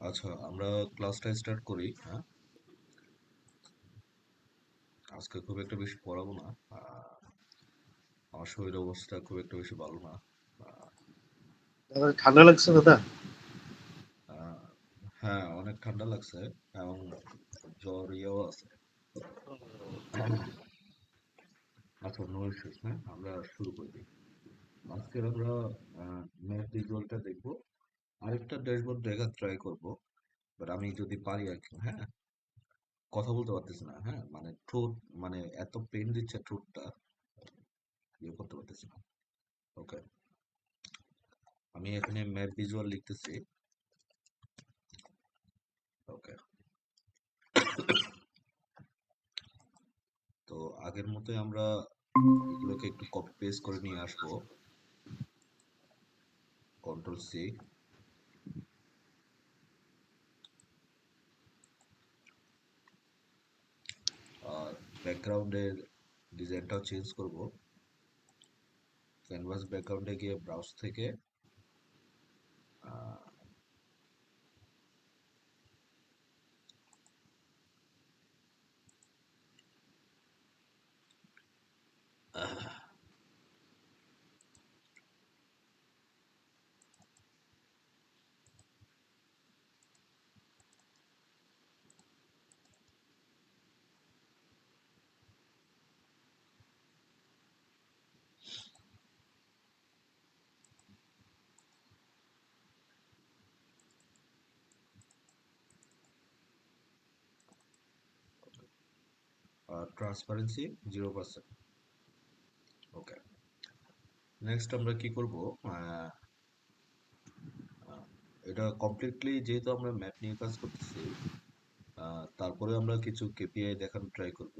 আচ্ছা, আমরা ক্লাসটা স্টার্ট করি। হ্যাঁ, আজকে খুব একটা বেশি পড়াবো না। আমার শরীর অবস্থা খুব একটা বেশি ভালো না। আহ, দাদা ঠান্ডা লাগছে দাদা? আহ, হ্যাঁ, অনেক ঠান্ডা লাগছে এবং জ্বর ইয়েও আছে। আচ্ছা, নো ইস্যুস। হ্যাঁ, আমরা শুরু করে দিই। আজকের আমরা ম্যাথ ভিজুয়ালটা দেখবো। আরেকটা ড্যাশবোর্ড দেখার ট্রাই করবো, বাট আমি যদি পারি আর কি। হ্যাঁ, কথা বলতে পারতেছি না। হ্যাঁ, মানে ঠোঁট, মানে এত পেন দিচ্ছে ঠোঁটটা, ইয়ে করতে পারতেছি না। ওকে, আমি এখানে ম্যাপ ভিজুয়াল লিখতেছি। ওকে, তো আগের মতোই আমরা এগুলোকে একটু কপি পেস্ট করে নিয়ে আসবো। Control C. আর ব্যাকগ্রাউন্ডের ডিজাইনটাও চেঞ্জ করব। ক্যানভাস ব্যাকগ্রাউন্ডে গিয়ে ব্রাউজ থেকে আহ, ট্রান্সপারেন্সি 0%। ওকে, নেক্সট আমরা কি করব? আহ, আহ, এটা কমপ্লিটলি যেহেতু আমরা ম্যাপ নিয়ে কাজ করতেছি, তারপরে আমরা কিছু কেপিআই দেখানোর ট্রাই করব।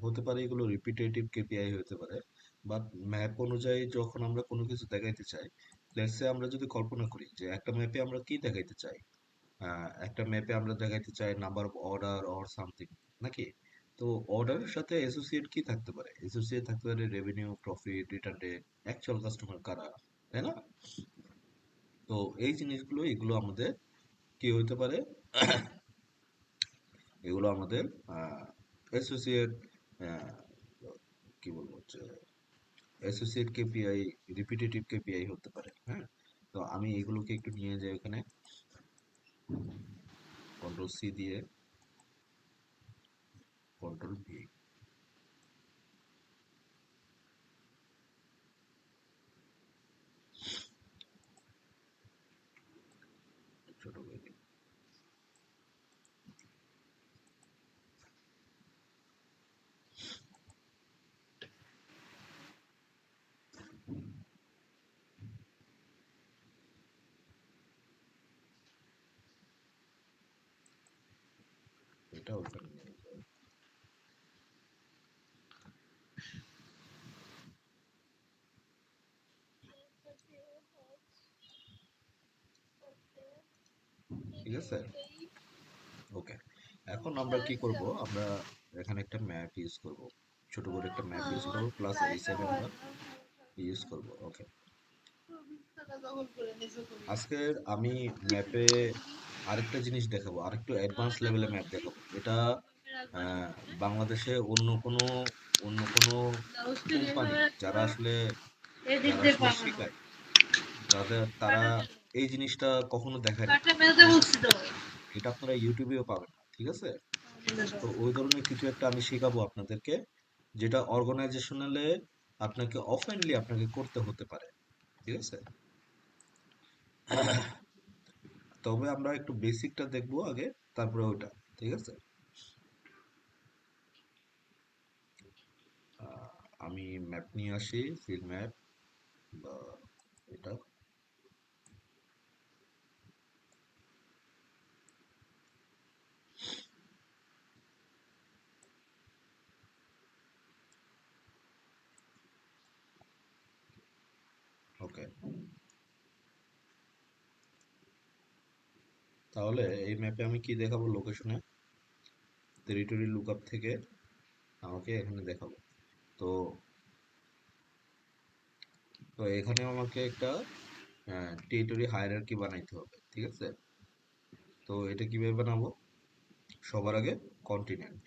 হতে পারে এগুলো রিপিটেটিভ কেপিআই হতে পারে, বাট ম্যাপ অনুযায়ী যখন আমরা কোনো কিছু দেখাইতে চাই, লেটস সে আমরা যদি কল্পনা করি যে একটা ম্যাপে আমরা কি দেখাইতে চাই। একটা ম্যাপে আমরা দেখাইতে চাই number of order or something, নাকি? তো অর্ডারের সাথে অ্যাসোসিয়েট কি থাকতে পারে? অ্যাসোসিয়েট থাকতে পারে revenue, profit, return date, actual customer কারা, তাই না? তো এই জিনিসগুলো, এগুলো আমাদের কি হইতে পারে? এগুলো আমাদের অ্যাসোসিয়েট, কি বলবো, অ্যাসোসিয়েট কেপিআই, রিপিটেটিভ কেপিআই হতে পারে। হ্যাঁ, তো আমি এগুলোকে একটু নিয়ে যাই ওখানে, কন্ট্রোল সি দিয়ে কন্ট্রোল ভি, ছোট করে দিই। এটা ওখানে নিয়ে যাই। ঠিক আছে, ওকে। এখন আমরা কি করব? আমরা এখানে একটা ম্যাপ ইউজ করব, ছোট করে একটা ম্যাপ ইউজ করব, প্লাস A7 বার ইউজ করব। ওকে, আজকের আমি ম্যাপে আরেকটা জিনিস দেখাবো, আরেকটু অ্যাডভান্স লেভেলে ম্যাপ দেখাবো। এটা আহ, বাংলাদেশে অন্য কোনো কোম্পানি যারা আসলে শেখায়, তারা এই জিনিসটা কখনো দেখায় না। ঠিক আছে, এটা আপনারা ইউটিউবেও পাবেন না। ঠিক আছে, তো ওই ধরনের কিছু একটা আমি শেখাবো আপনাদেরকে, যেটা অর্গানাইজেশনালে আপনাকে অফেনলি আপনাকে করতে হতে পারে। ঠিক আছে, তবে আমরা একটু বেসিকটা দেখবো আগে, তারপরে ওইটা। ঠিক আছে, আহ, আমি ম্যাপ নিয়ে আসি, ফিল্ড ম্যাপ বা এটা। ওকে, তাহলে এই ম্যাপে আমি কি দেখাবো? লোকেশনে টেরিটরি লুকআপ থেকে আমাকে এখানে দেখাবো। তো তো এখানে আমাকে একটা টেরিটরি হায়ারার্কি বানাইতে হবে, ঠিক আছে? তো এটা কিভাবে বানাবো? সবার আগে কন্টিনেন্ট,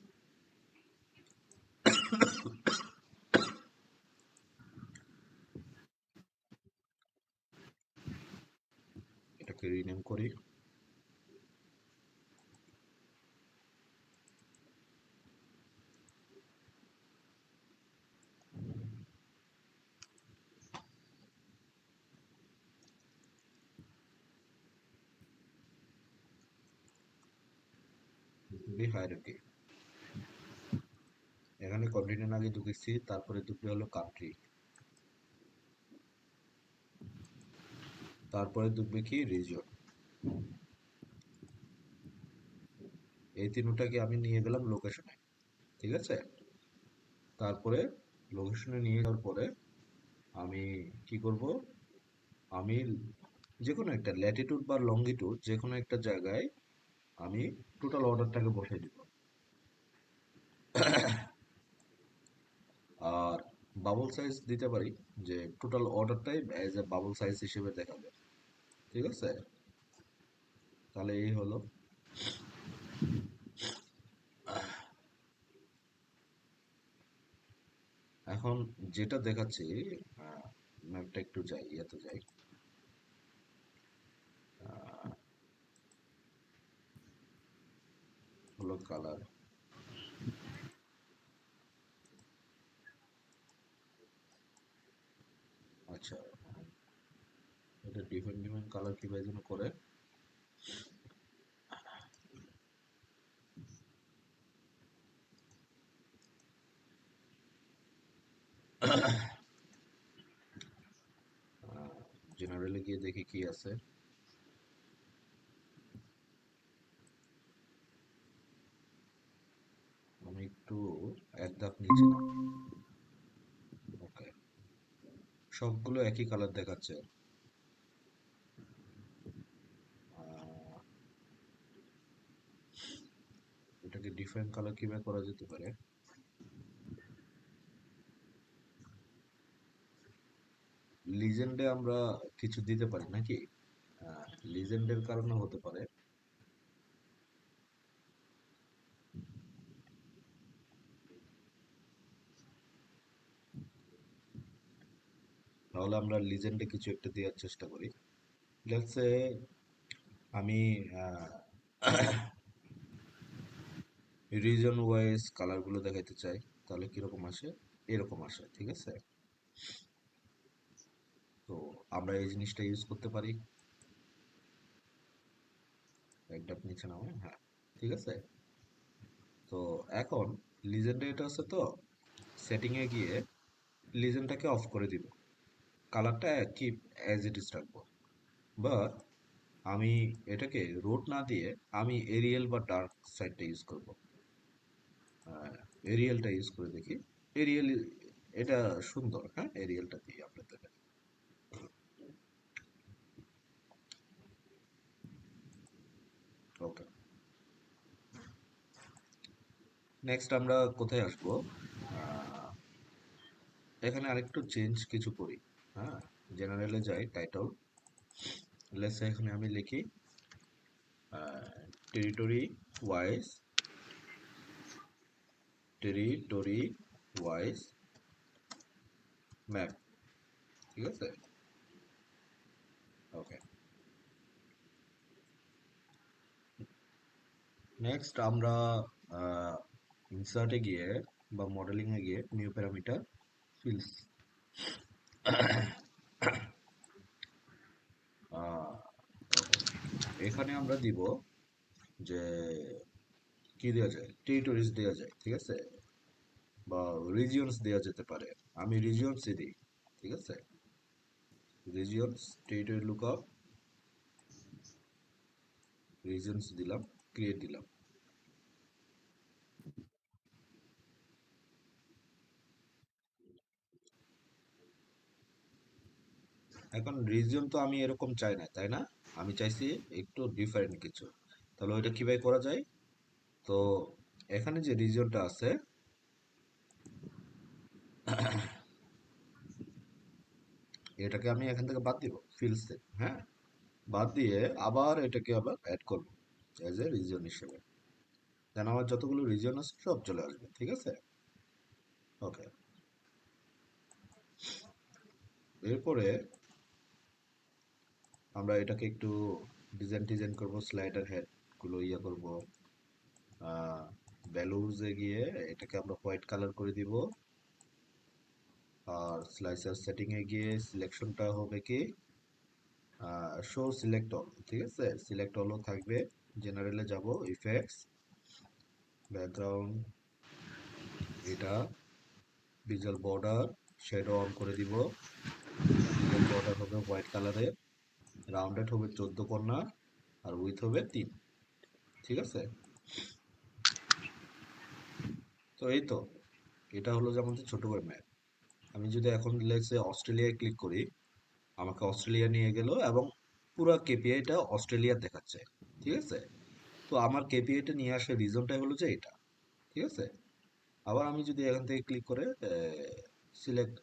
এটাকে রিনেম করি। হায়ারার্কি, এখানে কন্টিনেন্ট আগে ঢুকেছি, তারপরে ঢুকবে হলো কান্ট্রি, তারপরে ঢুকবে কি রিজিয়ন। এই তিনটাকে আমি নিয়ে গেলাম লোকেশনে, ঠিক আছে? তারপরে লোকেশনে নিয়ে যাওয়ার পরে আমি কি করব? আমি যে কোনো একটা ল্যাটিটিউড বা লঙ্গিটিউড যে কোনো একটা জায়গায় আমি টোটাল অর্ডারটাকে বসাই দিব। আর বাবল সাইজ দিতে পারি, যে টোটাল অর্ডারটাই অ্যাজ এ বাবল সাইজ হিসেবে দেখাবে, ঠিক আছে? তাহলে এই হলো। এখন যেটা দেখাচ্ছি, ম্যাপটা একটু যাই, ইয়াতে যাই। আহ, হলো কালার। আচ্ছা, এটা ডিফারেন্ট ডিফারেন্ট কালার কিভাবে যেন করে। জেনারেলে গিয়ে দেখি কি আছে। আমি একটু এক ধাপ নিচে নাম। ওকে, সবগুলো একই কালার দেখাচ্ছে। আহ, এটাকে ডিফারেন্ট কালার কিভাবে করা যেতে পারে? লিজেন্ডে আমরা কিছু দিতে পারি নাকি? লিজেন্ডের কারণে হতে পারে। তাহলে আমরা লিজেন্ডে কিছু একটা দেওয়ার চেষ্টা করি। লেটস সে আমি রিজন ওয়াইজ কালারগুলো দেখাইতে চাই। তাহলে কিরকম আসে? এরকম আসে, ঠিক আছে? তো আমরা এই জিনিসটা ইউজ করতে পারি। একটা নিচে নামে, হ্যাঁ, ঠিক আছে। তো এখন লিজেন্ডে এটা আছে, তো সেটিং এ গিয়ে লিজেন্ডটাকে অফ করে দিব, কালারটা কি অ্যাজ ইট ইজ রাখবো। বাট আমি এটাকে রোড না দিয়ে আমি এরিয়েল বা ডার্ক সাইডটা ইউজ করব। এরিয়েলটা ইউজ করে দেখি। এরিয়েল, এটা সুন্দর, হ্যাঁ, এরিয়েলটা দিই আপনাদের। ওকে, নেক্সট আমরা কোথায় আসবো? আহ, এখানে আরেকটু চেঞ্জ কিছু করি। হ্যাঁ, জেনারেলে যাই, টাইটল, লেটস এখানে আমি লিখি territory wise, territory wise map, ঠিক আছে? ওকে, নেক্সট আমরা ইনসার্টে গিয়ে বা মডেলিং এ গিয়ে নিউ প্যারামিটার ফিল্ডস, এখানে আমরা দিব যে কি দেওয়া যায়, টেরিটরিজ দেওয়া যায়, ঠিক আছে? বা রিজিয়নস দেওয়া যেতে পারে। আমি রিজিয়নসই দিই, ঠিক আছে? রিজিয়নস টেরিটরি লুকআপ, রিজিয়নস দিলাম, ক্রিয়েট দিলাম। এখন রিজিয়ন তো আমি এরকম চাই না, তাই না? আমি চাইছি একটু ডিফারেন্ট কিছু। তাহলে ওইটা কিভাবে করা যায়? তো এখানে যে রিজিয়নটা আছে, এটাকে আমি এখান থেকে বাদ দিব, ফিল্ডসে, হ্যাঁ, বাদ দিয়ে আবার এটাকে আবার অ্যাড করব এজ এ রিজিয়ন হিসেবে। দেন আমার যতগুলো রিজিয়ন আছে সব চলে আসবে, ঠিক আছে? ওকে। এরপরে আমরা এটাকে একটু ডিজাইন ডিজাইন করবো, স্লাইডার হেড গুলো ইয়ে করব, ভ্যালুজে গিয়ে এটাকে আমরা হোয়াইট কালার করে দিব। আর স্লাইসার সেটিং এ গিয়ে সিলেকশনটা হবে কি, শো সিলেক্ট অল, ঠিক আছে? সিলেক্ট অলও থাকবে। জেনারেলে যাব, ইফেক্টস, ব্যাকগ্রাউন্ড, এটা ভিজুয়াল বর্ডার, শ্যাডো অন করে দিব। ভিজুয়াল বর্ডার হবে হোয়াইট কালারের, রাউন্ডেড হবে 14 কর্নার, আর উইথ হবে 3, ঠিক আছে? তো এই তো, এটা হলো যে আমাদের ছোট করে ম্যাপ। আমি যদি এখন লেটসে অস্ট্রেলিয়ায় ক্লিক করি, আমাকে অস্ট্রেলিয়া নিয়ে গেল এবং পুরো কেপিআইটা অস্ট্রেলিয়া দেখাচ্ছে, ঠিক আছে? তো আমার কেপিআইটা নিয়ে আসে রিজনটাই হলো যে এটা, ঠিক আছে? আবার আমি যদি এখান থেকে ক্লিক করে সিলেক্ট,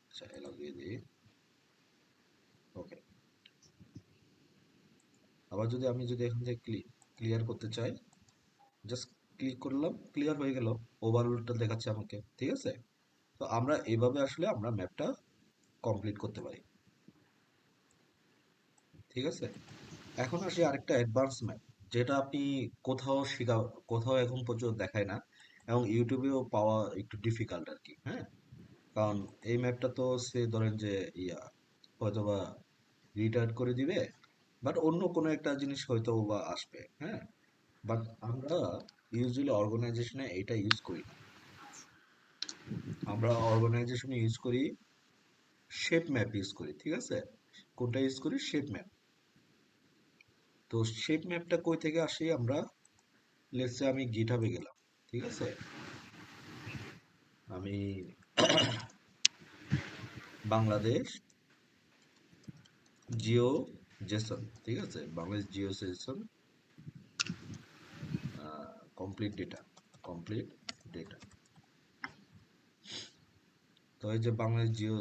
আচ্ছা এলাও দিয়ে দিই, ওকে। আবার যদি আমি যদি এখান থেকে ক্লিয়ার করতে চাই, জাস্ট ক্লিক করলাম, ক্লিয়ার হয়ে গেল, ওভারঅলটা দেখাচ্ছে আমাকে, ঠিক আছে? তো আমরা এইভাবে আসলে আমরা ম্যাপটা কমপ্লিট করতে পারি, ঠিক আছে? এখন আসি আরেকটা অ্যাডভান্স ম্যাপ, যেটা আপনি কোথাও শিখা, কোথাও এখন পর্যন্ত দেখায় না, এবং ইউটিউবেও পাওয়া একটু ডিফিকাল্ট আর কি, হ্যাঁ। কারণ এই ম্যাপটা তো সে ধরেন যে ইয়া হয়তোবা রিটায়ার করে দিবে, বাট অন্য কোনো একটা জিনিস হয়তো বা আসবে, হ্যাঁ। বাট আমরা ইউজুয়ালি অর্গানাইজেশনে এটা ইউজ করি না। আমরা অর্গানাইজেশনে ইউজ করি শেপ ম্যাপ ইউজ করি, ঠিক আছে? কোনটা ইউজ করি? Shape map. তো শেপ ম্যাপটা কই থেকে আসি আমরা, লেটস সে আমি গিটহাবে গেলাম, ঠিক আছে? আমি বাংলাদেশ জিও জেসন, ঠিক আছে? Bangladesh Jio Jason complete data, complete data. তো এই যে বাংলাদেশ জিও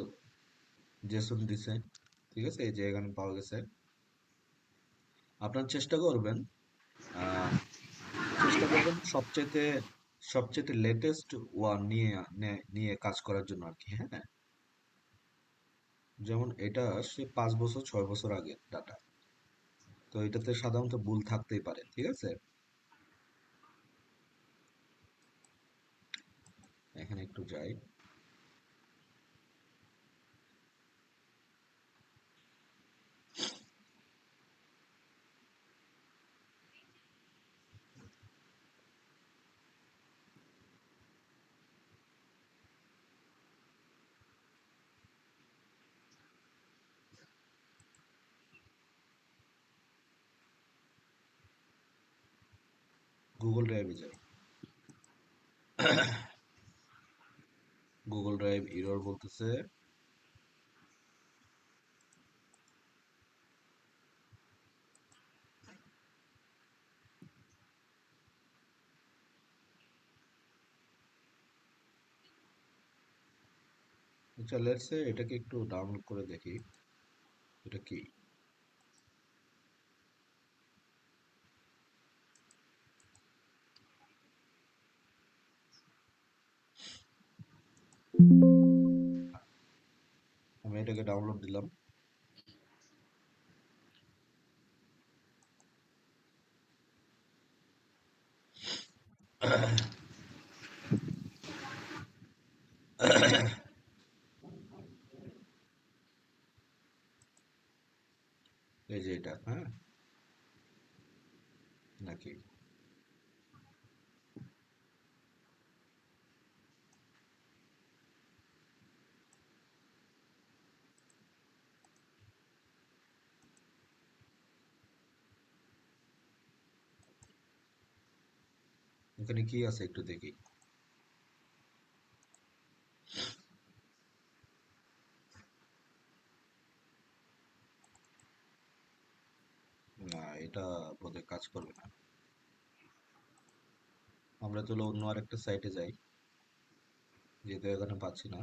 জেসন দিছে, ঠিক আছে? এই যে এখানে পাওয়া গেছে। আপনার চেষ্টা করবেন সবচেয়ে সবচেয়ে লেটেস্ট ওয়ান নিয়ে নিয়ে কাজ করার জন্য আর কি, হ্যাঁ। যেমন এটা সে 5 বছর 6 বছর আগের ডাটা, তো এটাতে সাধারণত ভুল থাকতেই পারে, ঠিক আছে? এখানে একটু যাই, গুগল ড্রাইভে যাই। গুগল ড্রাইভ এরর বলতেছে। আচ্ছা লেটস সে এটাকে একটু ডাউনলোড করে দেখি, এটা কি। আমি এটাকে ডাউনলোড দিলাম। এই যে এটা, হ্যাঁ, নাকি এখানে কি আছে একটু দেখি। কাজ করবে না। আমরা চলো অন্য আরেকটা সাইটে যাই, যেহেতু এখানে পাচ্ছি না।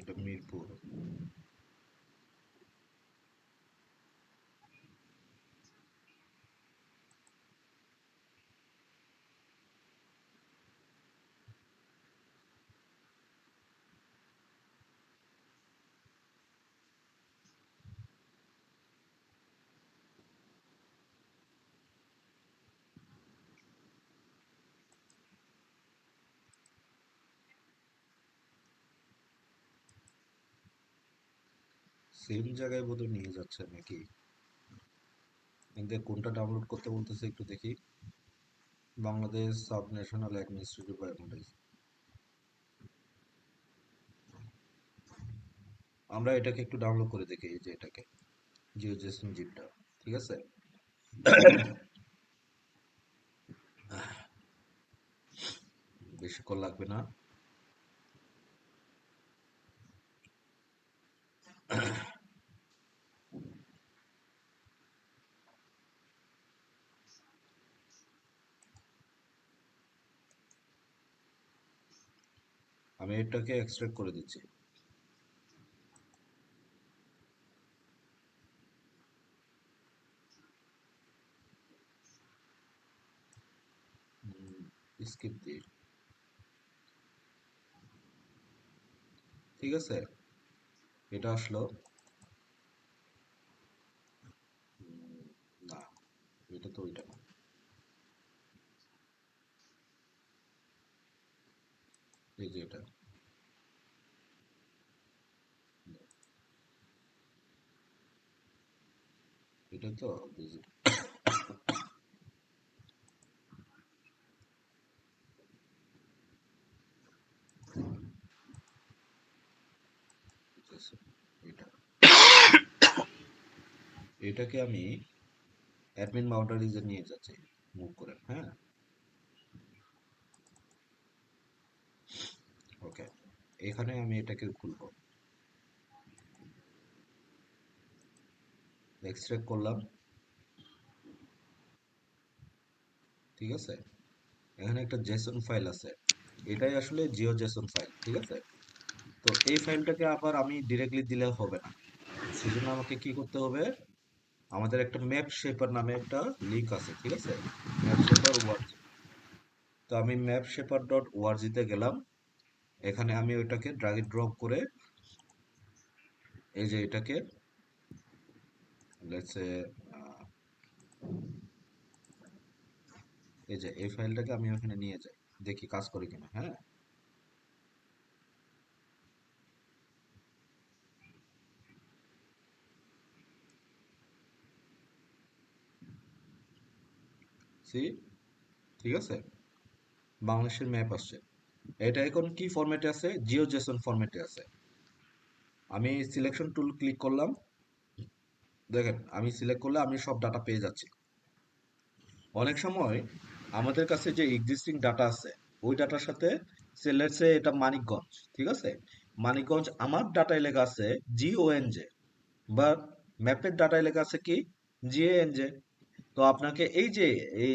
এটা মিরপুর। সেম জায়গায় বোধহয় নিয়ে যাচ্ছে নাকি? কিন্তু কোনটা ডাউনলোড করতে বলতেছে একটু দেখি। Bangladesh sub national administrative biometric. আমরা এটাকে একটু ডাউনলোড করে দেখি, এই যে এটাকে, জিওজেসন জিপটা। ঠিক আছে, বেশিক্ষণ লাগবে না। আমি এটাকে এক্সট্রাক্ট করে দিচ্ছি। স্কিপ দিই। ঠিক আছে, এটা আসলো। উম, না, এটা তো ওইটা না। এই যে এটা, এটা তো visit। ঠিক আছে, এটা, এটাকে আমি অ্যাডমিন বাউন্ডারিজে নিয়ে যাচ্ছি, মুভ করে। হ্যাঁ, ওকে, এখানে আমি এটাকে খুলবো, এক্সট্রাক্ট করলাম। ঠিক আছে, এখানে একটা জেসন ফাইল আছে, এটাই আসলে জিও জেসন ফাইল। ঠিক আছে, তো এই ফাইলটাকে আবার আমি ডিরেক্টলি দিলে হবে না, সেজন্য আমাকে কি করতে হবে, আমাদের একটা ম্যাপ শেপার নামে একটা লিঙ্ক আছে। ঠিক আছে, ম্যাপ শেপার ওয়ার্জি। তো আমি ম্যাপ শেপার ডট ওআরজিতে গেলাম, এখানে আমি ওইটাকে ড্রাগ ড্রপ করে, এই যে এটাকে, লেটস সে, এই যে এই ফাইলটাকে আমি ওখানে নিয়ে যাই, দেখি কাজ করে কিনা। হ্যাঁ, সি, ঠিক আছে, বাংলাদেশের ম্যাপ আসছে। এটা এখন কি ফরম্যাটে আছে, জিও জেসন ফরম্যাটে আছে। আমি সিলেকশন টুল ক্লিক করলাম, দেখেন আমি সিলেক্ট করলে আমি সব ডাটা পেয়ে যাচ্ছি। অনেক সময় আমাদের কাছে যে এক্সিস্টিং ডাটা আছে, ওই ডাটার সাথে, লেটস সে এটা মানিকগঞ্জ। ঠিক আছে, মানিকগঞ্জ আমার ডাটায় লেখা আছে জিওএনজে, বা ম্যাপের ডাটায় লেখা আছে কি, জিএএনজে। তো আপনাকে এই যে এই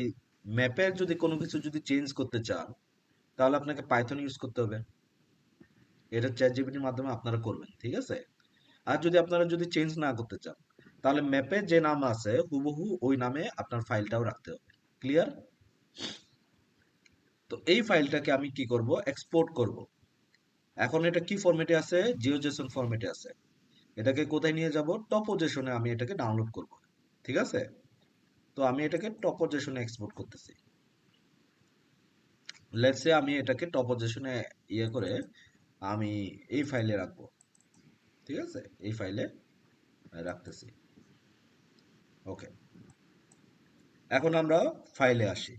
ম্যাপের যদি কোনো কিছু যদি চেঞ্জ করতে চান, তাহলে আপনাকে পাইথন ইউজ করতে হবে। এটা চ্যাট জিপিটির মাধ্যমে আপনারা করবেন। ঠিক আছে, আর যদি আপনারা যদি চেঞ্জ না করতে চান, তাহলে ম্যাপে যে নাম আছে হুবহু ওই নামে আপনার ফাইলটাও রাখতে হবে। ক্লিয়ার? তো এই ফাইলটাকে আমি কি করব, এক্সপোর্ট করব। এখন এটা কি ফরম্যাটে আছে, জিওজেসন ফরম্যাটে আছে। এটাকে কোথায় নিয়ে যাব, টপোজেশনে আমি এটাকে ডাউনলোড করব। ঠিক আছে, তো আমি এটাকে টপোজেশনে এক্সপোর্ট করতেছি। লেটস সে আমি এটাকে টপোজেশনে ইয়ে করে আমি এই ফাইলে রাখবো। ঠিক আছে, এই ফাইলে রাখতেছি। ওকে, এখন আমরা ফাইলে আসি,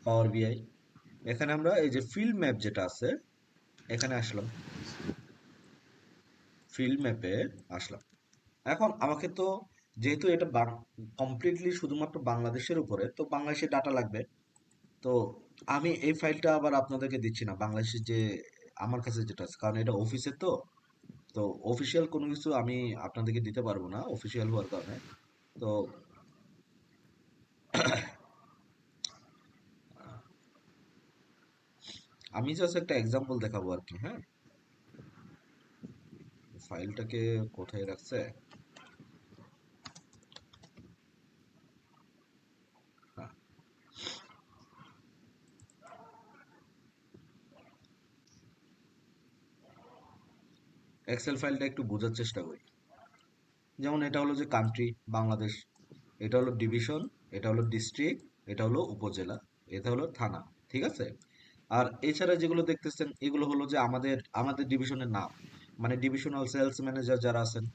পাওয়ার বিআই। এখানে আমরা এই যে ফিল্ড ম্যাপ যেটা আছে এখানে আসলাম, ফিল্ড ম্যাপে আসলাম। এখন আমাকে তো, যেহেতু এটা কমপ্লিটলি শুধুমাত্র বাংলাদেশের উপরে, তো বাংলাদেশের ডাটা লাগবে। তো আমি এই ফাইলটা আবার আপনাদেরকে দিচ্ছি না, বাংলাদেশের যে আমার কাছে যেটা আছে, কারণ এটা অফিসের তো। তো অফিসিয়াল কোনো কিছু আমি আপনাদেরকে দিতে পারবো না অফিসিয়াল হওয়ার কারণে। তো আমি জাস্ট একটা এক্সাম্পল দেখাবো আর কি, হ্যাঁ। ফাইলটাকে কোথায় রাখছে? হ্যাঁ, এক্সেল ফাইলটা একটু বোঝার চেষ্টা করি। যেমন এটা হলো যে কান্ট্রি বাংলাদেশ, এটা হলো ডিভিশন, এটা হলো ডিস্ট্রিক্ট, এটা হলো উপজেলা, এটা হলো থানা, ঠিক আছে। আর এছাড়া যেগুলো দেখতেছেন এগুলো হলো যে আমাদের আমাদের ডিভিশনের নাম, মানে ডিভিশনাল সেলস ম্যানেজার যারা আছেন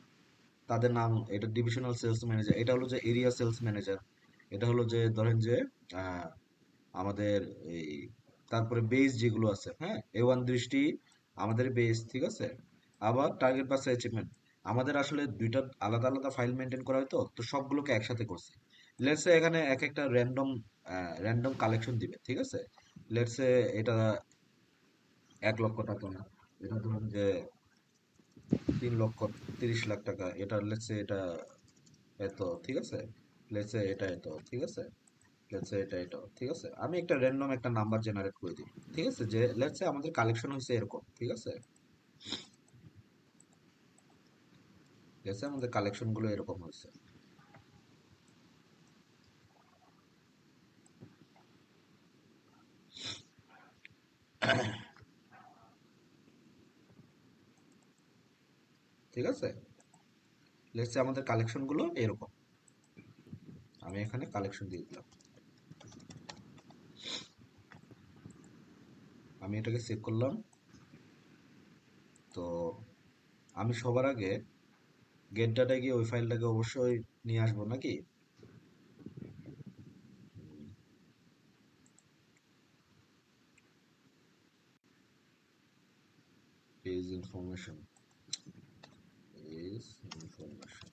তাদের নাম। এটা ডিভিশনাল সেলস ম্যানেজার, এটা হলো যে এরিয়া সেলস ম্যানেজার, এটা হলো যে ধরেন যে আহ, আমাদের এই, তারপরে বেস যেগুলো আছে, হ্যাঁ, A1 দৃষ্টি আমাদের বেস, ঠিক আছে। আবার টার্গেট বা অ্যাচিভমেন্ট, আমাদের আসলে দুইটা আলাদা আলাদা ফাইল মেনটেন করা হয়, তো তো সবগুলোকে একসাথে করছি। লেটস সে এখানে এক একটা র্যান্ডম কালেকশন দিবে, ঠিক আছে। লেটস সে এটা 1 লক্ষ টাকা, এটা ধরুন যে 3 লক্ষ 30 লাখ টাকা, এটা লেটস সে এটা এত, ঠিক আছে। লেটস সে এটা এত, ঠিক আছে। লেটস সে এটা ঠিক আছে, আমি একটা র্যান্ডম একটা নাম্বার জেনারেট করে দিই, ঠিক আছে, যে লেটস সে আমাদের কালেকশন হয়েছে এরকম, ঠিক আছে। লেটস সে আমাদের কালেকশন গুলো এরকম হয়েছে, ঠিক আছে। লেটস সে আমাদের কালেকশন গুলো এরকম, আমি এখানে কালেকশন দিয়ে দিলাম। আমি এটাকে সেভ করলাম। তো আমি সবার আগে গেট ডাটায় গিয়ে ওই ফাইলটাকে অবশ্যই নিয়ে আসবো নাকি। Page information, page information,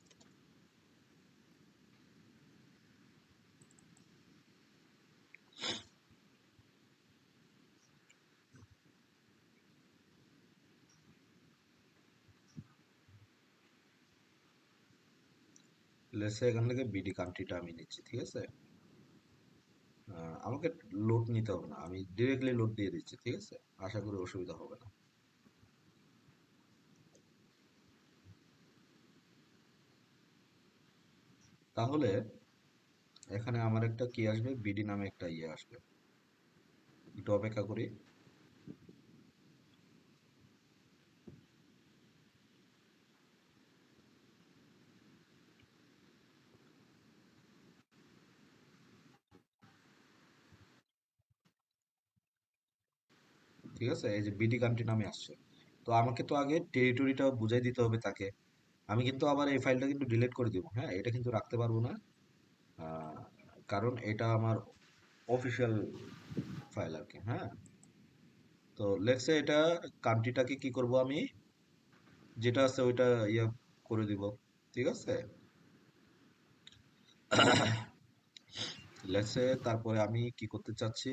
let's say এখান থেকে বিডি কান্ট্রিটা আমি নিচ্ছি, ঠিক আছে। আমাকে লোড নিতে হবে না, আমি ডিরেক্টলি লোড দিয়ে দিচ্ছি, ঠিক আছে। আশা করি অসুবিধা হবে না। তাহলে এখানে আমার একটা কি আসবে, বিডি নামে একটা ইয়ে আসবে। একটু অপেক্ষা করি। ঠিক আছে, এই যে বিডি কান্ট্রি নামে আসছে। তো আমাকে তো আগে টেরিটরিটা বুঝাই দিতে হবে তাকে। আমি কিন্তু আবার এই ফাইলটা কিন্তু ডিলিট করে দিব, হ্যাঁ, এটা কিন্তু রাখতে পারবো না। আহ, কারণ এটা আমার অফিসিয়াল ফাইল আর কি, হ্যাঁ। তো লেটস সে এটা কান্ট্রিটাকে কি করব আমি, যেটা আছে ওইটা ইয়া করে দিব, ঠিক আছে। লেটস সে তারপরে আমি কি করতে চাচ্ছি,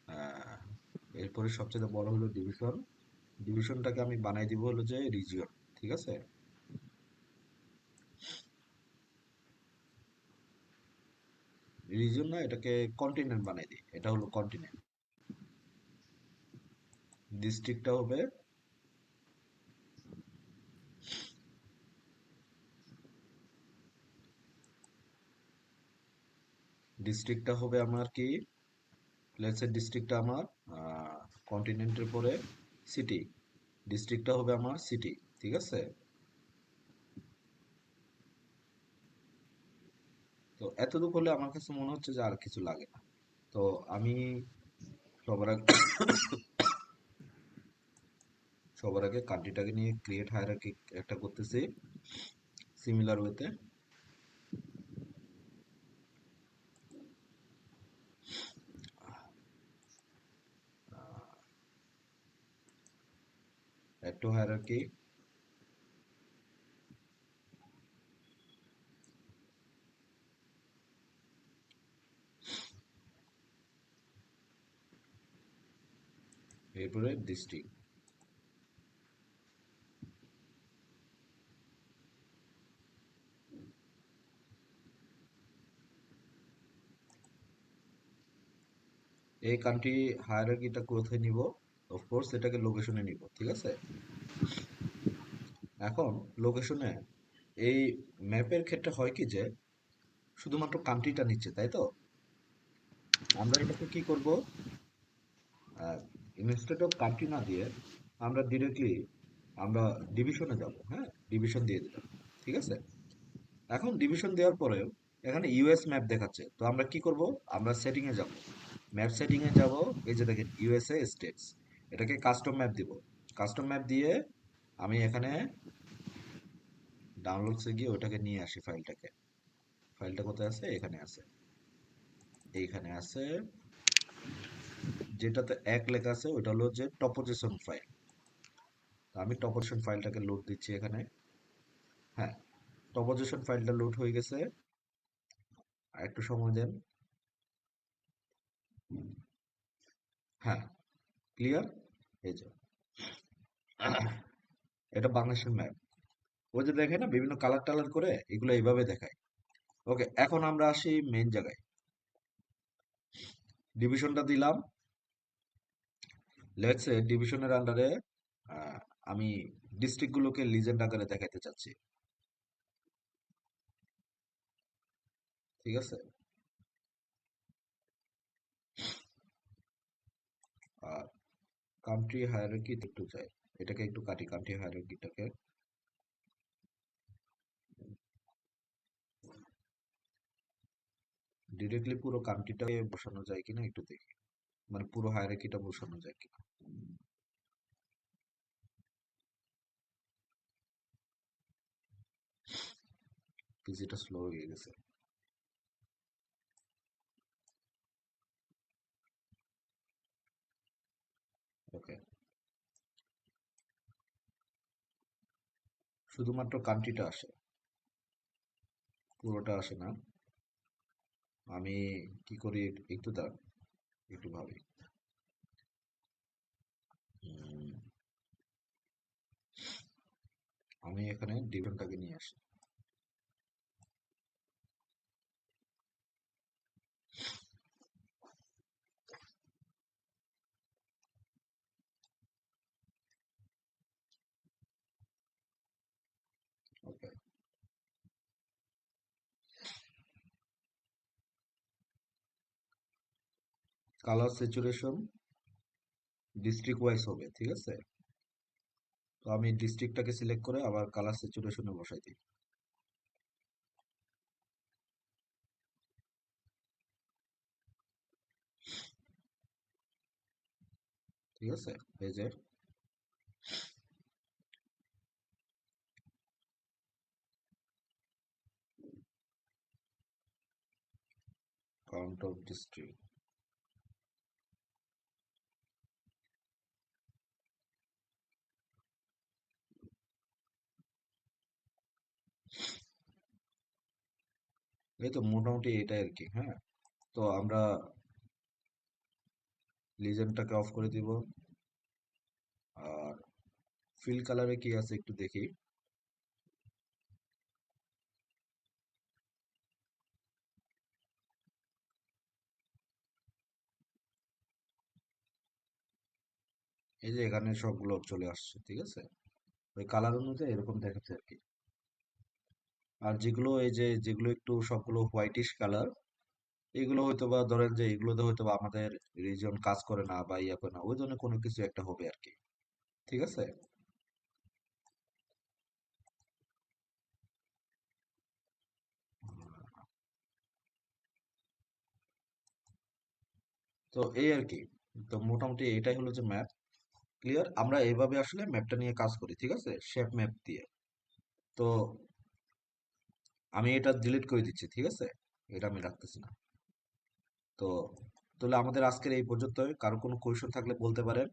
আহ, এরপরে সবচেয়ে বড় হলো ডিভিশন, ডিভিশনটাকে আমি বানাই দিব হলো যে রিজিয়ন, ঠিক আছে। রিজিয়ন না, এটাকে কন্টিনেন্ট বানাই দিই, এটা হলো কন্টিনেন্ট। ডিস্ট্রিক্টটা হবে, ডিস্ট্রিক্টটা হবে আমার কি, লেটস সে ডিস্ট্রিক্টটা আমার কন্টিনেন্টের পরে সিটি, ডিস্ট্রিক্টটা হবে আমার সিটি, ঠিক আছে। তো এতটুকু হলে আমার কাছে মনে হচ্ছে যে আর কিছু লাগে না। তো আমি সবার আগে সবার আগে কান্ট্রিটাকে নিয়ে ক্রিয়েট হায়ারার্কি একটা করতেছি সিমিলার ওয়েতে। add to hierarchy, এরপরে ডিস্ট্রিক্ট। এই কান্ট্রি হায়ারার্কিটা কোথায় নিব? অফকোর্স এটাকে লোকেশনে নিব, ঠিক আছে। এখন লোকেশনে এই ম্যাপের ক্ষেত্রে হয় কি যে শুধুমাত্র কান্ট্রিটা নিচ্ছে, তাই তো। আমরা এটাকে কি করব, ইনস্টেড অফ কান্ট্রি না দিয়ে আমরা ডিরেক্টলি আমরা ডিভিশনে যাব। হ্যাঁ, ডিভিশন দিয়ে দিলাম, ঠিক আছে। এখন ডিভিশন দেওয়ার পরেও এখানে ইউএস ম্যাপ দেখাচ্ছে, তো আমরা কি করব, আমরা সেটিং এ যাব, ম্যাপ সেটিং এ যাব। এই যে দেখেন ইউএসএ স্টেটস, এটাকে কাস্টম ম্যাপ দিব। কাস্টম ম্যাপ দিয়ে আমি এখানে ডাউনলোডসে গিয়ে ওটাকে নিয়ে আসি ফাইলটাকে। ফাইলটা কোথায় আছে? এখানে আছে, এইখানে আছে। যেটাতে এক লেখা আছে ওটা হলো যে টপোজিশন ফাইল। আমি টপোজিশন ফাইলটাকে লোড দিচ্ছি এখানে। হ্যাঁ, টপোজিশন ফাইলটা লোড হয়ে গেছে, আর একটু সময় দেন। হ্যাঁ, ক্লিয়ার। এই যে এটা বাংলাদেশের ম্যাপ। ওই যে দেখে না বিভিন্ন কালার টালার করে, এগুলো এইভাবে দেখায়। ওকে, এখন আমরা আসি মেইন জায়গায়। ডিভিশনটা দিলাম। লেটস সে ডিভিশনের আন্ডারে আমি ডিস্ট্রিক্ট গুলোকে লিজেন্ড আকারে দেখাইতে চাচ্ছি, ঠিক আছে। আর কান্ট্রি হায়ারার্কি একটু চাই, এটাকে একটু কাটি, কান্ট্রি হায়ারার্কিটাকে। ডিরেক্টলি পুরো কান্ট্রিটাকে বসানো যায় কিনা একটু দেখি, মানে পুরো হায়ারার্কিটা বসানো যায় কিনা। পিসিটা স্লো হয়ে গেছে। ওকে, শুধুমাত্র কান্ট্রিটা আসে, পুরোটা আসে না। আমি কি করি একটু দাঁড়ান, একটু ভাবি। উম, আমি এখানে ডিভিশনটাকে নিয়ে আসি। ওকে, কালার স্যাচুরেশন ডিস্ট্রিক্ট ওয়াইজ হবে, ঠিক আছে। তো আমি ডিস্ট্রিক্টটাকে সিলেক্ট করে আবার কালার স্যাচুরেশনে বসাই দিই, ঠিক আছে। এই যে কাউন্ট অফ ডিস্ট্রিক্ট। এই তো মোটামুটি এটাই আর কি। হ্যাঁ, তো আমরা লিজেন্ডটাকে অফ করে দিব। আর ফিল কালারে কি আছে একটু দেখি। এই যে এখানে সবগুলো চলে আসছে, ঠিক আছে। ওই কালার অনুযায়ী এরকম দেখাচ্ছে আর কি। আর যেগুলো এই যে যেগুলো একটু সবগুলো হোয়াইটিশ কালার, এগুলো হয়তো বা ধরেন যে এগুলোতে হয়তো বা আমাদের রিজন কাজ করে না বা ইয়া করে না, ওই জন্য কোনো কিছু একটা হবে আর কি, ঠিক আছে। তো এই আর কি। তো মোটামুটি এটাই হলো যে ম্যাপ। ক্লিয়ার, আমরা এইভাবে আসলে ম্যাপটা নিয়ে কাজ করি, ঠিক আছে, শেপ ম্যাপ দিয়ে। তো আমি এটা ডিলিট করে দিচ্ছি, ঠিক আছে, এটা আমি রাখতেছি না। তো তাহলে আমাদের আজকের এই পর্যন্ত। কারো কোনো কোয়েশ্চেন থাকলে বলতে পারেন।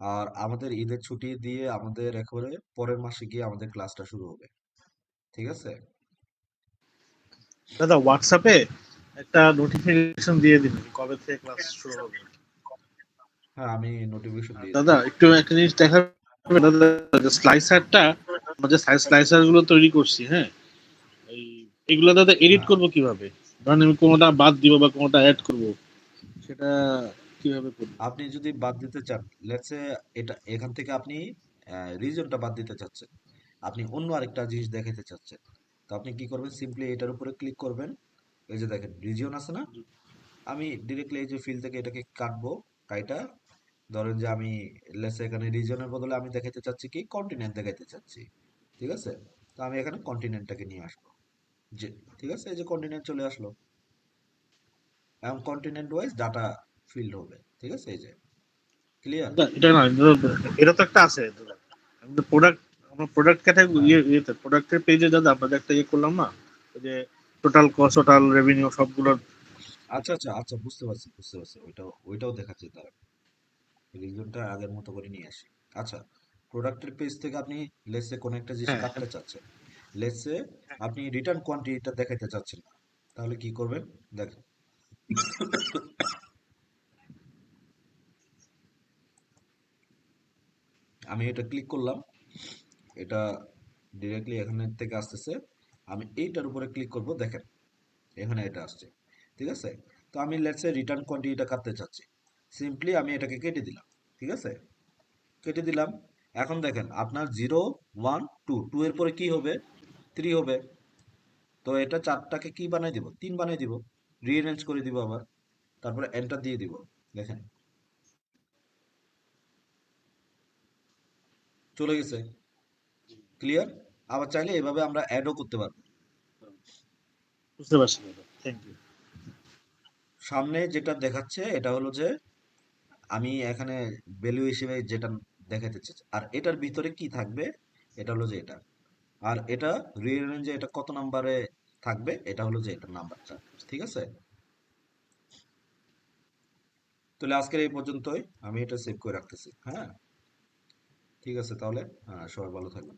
আর আমাদের ঈদের ছুটি দিয়ে আমাদের একেবারে পরের মাসে গিয়ে আমাদের ক্লাসটা শুরু হবে। ঠিক আছে? দাদা হোয়াটসঅ্যাপে একটা নোটিফিকেশন দিয়ে দিন কবে থেকে ক্লাস শুরু হবে। হ্যাঁ, আমি নোটিফিকেশন আর দিয়ে দিব। দাদা একটু একটা জিনিস দেখা যাবে দাদা, যে স্লাইসারটা আমরা যে স্লাইসার গুলো তৈরি করছি, হ্যাঁ, এই এগুলো দাদা এডিট হ্যাঁ, করব কিভাবে? ধরেন আমি কোনোটা বাদ দিব বা কোনোটা অ্যাড করব, সেটা কিভাবে করব? আপনি যদি বাদ দিতে চান, লেটস সে এটা এখান থেকে আপনি রিজনটা বাদ দিতে চাচ্ছেন, আপনি অন্য আরেকটা জিনিস দেখাতে চাচ্ছেন, তো আপনি কি করবেন, সিম্পলি এটার উপরে ক্লিক করবেন। এই যে দেখেন রিজিয়ন আছে না, আমি ডিরেক্টলি এই যে ফিল থেকে এটাকে কাটবো। কাইটা ধরেন যে আমি লেটস এখানে রিজনের বদলে আমি দেখাতে চাচ্ছি কি কন্টিনেন্ট দেখাতে চাচ্ছি। ঠিক আছে, তো আমি এখানে কন্টিনেন্টটাকে নিয়ে আসবো। যে ঠিক আছে, এই যে কন্টিনেন্ট চলে আসলো, এবং কন্টিনেন্ট ওয়াইজ ডাটা ফিল্ড হবে। ঠিক আছে, এই যে ক্লিয়ার। দাদা এটা না, এটা তো একটা আছে দাদা, প্রোডাক্ট, আমরা প্রোডাক্ট ক্যাটাগরি হ্যাঁ, ইয়েতে প্রোডাক্টের পেজে দাদা আমরা যে একটা ইয়ে করলাম না, ওই যে টোটাল কস্ট, টোটাল রেভিনিউ সবগুলোর। আচ্ছা আচ্ছা আচ্ছা, বুঝতে পারছি বুঝতে পারছি, ওইটাও দেখাচ্ছি তার রিজনটা আগের মতো করে নিয়ে আসি। আচ্ছা, প্রোডাক্টের পেজ থেকে আপনি লেটসে কোন একটা জিনিস হ্যাঁ, কাটতে চাচ্ছেন, লেটসে আপনি রিটার্ন কোয়ান্টিটিটা দেখাইতে চাচ্ছেন না, তাহলে কি করবেন দেখেন, আমি এটা ক্লিক করলাম, এটা ডিরেক্টলি এখানে থেকে আসতেছে, আমি এইটার উপরে ক্লিক করব, দেখেন এখানে এটা আসছে। ঠিক আছে, তো আমি লেটসে রিটার্ন কোয়ান্টিটিটা কাটতে চাচ্ছি, সিম্পলি আমি এটাকে কেটে দিলাম। ঠিক আছে, কেটে দিলাম। এখন দেখেন আপনার 0 1 2 এর পরে কি হবে, 3 হবে। তো এটা চারটাকে কি বানাই দিব, 3 বানাই দিব, রিঅ্যারেঞ্জ করে দিব আবার, তারপরে এন্টার দিয়ে দিব। দেখেন চলে গেছে, ক্লিয়ার। আবার চাইলে এভাবে আমরা অ্যাডও করতে পারবো। বুঝতে পারছি দাদা, থ্যাংক ইউ। সামনে যেটা দেখাচ্ছে এটা হলো যে আমি এখানে ভ্যালু হিসেবে যেটা দেখাতে চাচ্ছি, আর এটার ভিতরে কি থাকবে এটা হলো যে এটা, আর এটা রিঅ্যারেঞ্জে এটা কত নাম্বারে থাকবে এটা হলো যে এটা নাম্বারটা। ঠিক আছে, তাহলে আজকের এই পর্যন্তই, আমি এটা সেভ করে রাখতেছি। হ্যাঁ, ঠিক আছে তাহলে, হ্যাঁ, সবাই ভালো থাকবেন।